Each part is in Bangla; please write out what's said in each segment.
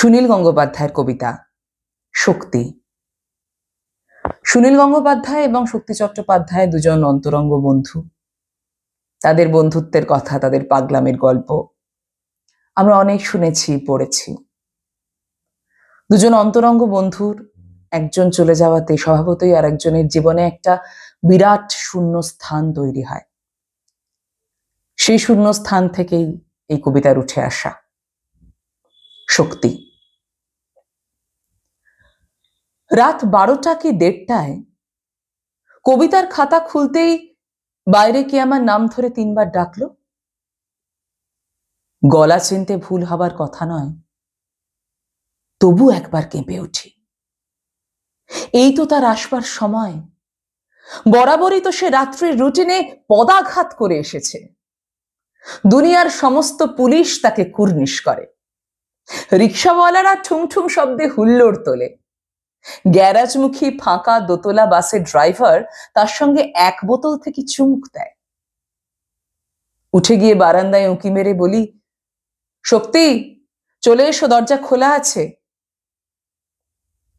সুনীল গঙ্গোপাধ্যায়ের কবিতা শক্তি। সুনীল গঙ্গোপাধ্যায় এবং শক্তি চট্টোপাধ্যায় দুজন অন্তরঙ্গ বন্ধু। তাদের বন্ধুত্বের কথা, তাদের পাগলামের গল্প আমরা অনেক শুনেছি, পড়েছি। দুজন অন্তরঙ্গ বন্ধুর একজন চলে যাওয়াতে স্বভাবতই আর একজনের জীবনে একটা বিরাট শূন্য স্থান তৈরি হয়। সেই শূন্য স্থান থেকেই এই কবিতার উঠে আসা শক্তি। রাত 12টা কি 1:30টায় কবিতার খাতা খুলতেই বাইরে কে আমার নাম ধরে 3বার ডাকলো। গলা চিনতে ভুল হবার কথা নয়, তবু একবার কেঁপে উঠি। এই তো তার আসবার সময়। বরাবরই তো সে রাত্রির রুটিনে পদাঘাত করে এসেছে। দুনিয়ার সমস্ত পুলিশ তাকে কুর্নিশ করে। রিক্সাওয়ালারা ঠুংঠুং শব্দে হুল্লোড় তোলে। গ্যারাজমুখী ফাঁকা দোতলা বাসের ড্রাইভার তার সঙ্গে 1 বোতল থেকে চুমুক দেয়। উঠে গিয়ে বারান্দায় উঁকি মেরে বলি, শক্তি, চলে এসো, দরজা খোলা আছে।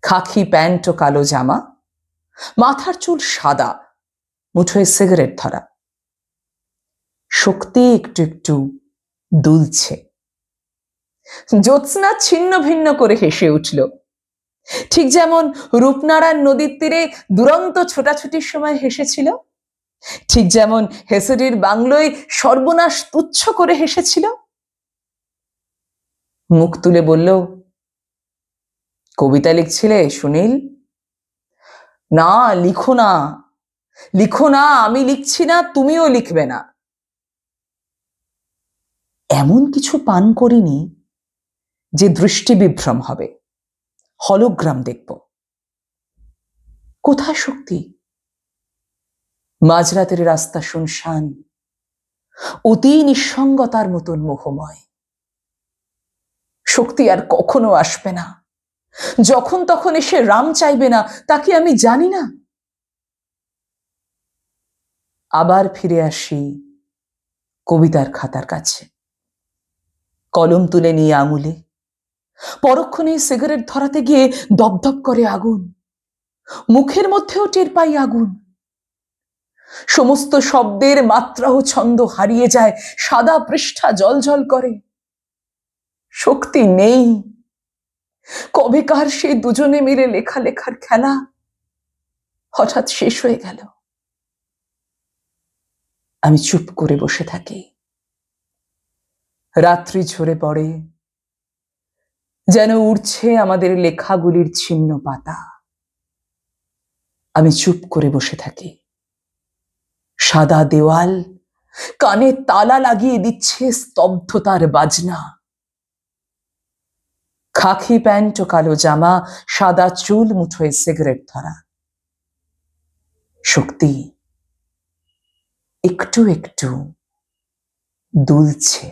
খাকি প্যান্ট ও কালো জামা, মাথার চুল সাদা, মুঠোয় সিগারেট ধরা। শক্তি একটু একটু দুলছে। জ্যোৎস্না ছিন্ন ভিন্ন করে হেসে উঠল, ঠিক যেমন রূপনারায়ণ নদীর তীরে দুরন্ত ছোটাছুটির সময় হেসেছিল, ঠিক যেমন হেসেডির বাংলোয় সর্বনাশ তুচ্ছ করে হেসেছিল। মুখ তুলে বলল, কবিতা লিখছিলে সুনীল? না, লিখো না, লিখো না, আমি লিখছি না, তুমিও লিখবে না। এমন কিছু পান করিনি যে দৃষ্টি বিভ্রম হবে, হলোগ্রাম দেখব। কোথায় শক্তি? মাঝরাতের রাস্তা শুনশান, অতি নিঃসঙ্গতার মতন মোহময়। শক্তি আর কখনো আসবে না। যখন তখন এসে রাম চাইবে না, তাকে আমি জানি না। আবার ফিরে আসি কবিতার খাতার কাছে। কলম তুলে নিয়ে আঙুলে পরক্ষণে সিগারেট ধরাতে গিয়ে দপদপ করে আগুন। মুখের মধ্যেও টের পাই আগুন। সমস্ত শব্দের মাত্রা ও ছন্দ হারিয়ে যায়, সাদা পৃষ্ঠা জলজল করে। শক্তি নেই। কবেকার সে দুজনে মিলে লেখার খেলা হঠাৎ শেষ হয়ে গেল। আমি চুপ করে বসে থাকি। রাত্রি ঝরে পড়ে, যেন উড়ছে আমাদের লেখাগুলির ছিন্ন পাতা। আমি চুপ করে বসে থাকি। সাদা দেওয়াল কানে তালা লাগিয়ে দিচ্ছে স্তব্ধতার বাজনা। খাকি প্যান্ট ও কালো জামা, সাদা চুল, মুঠোয় সিগারেট ধরা। শক্তি একটু একটু দুলছে।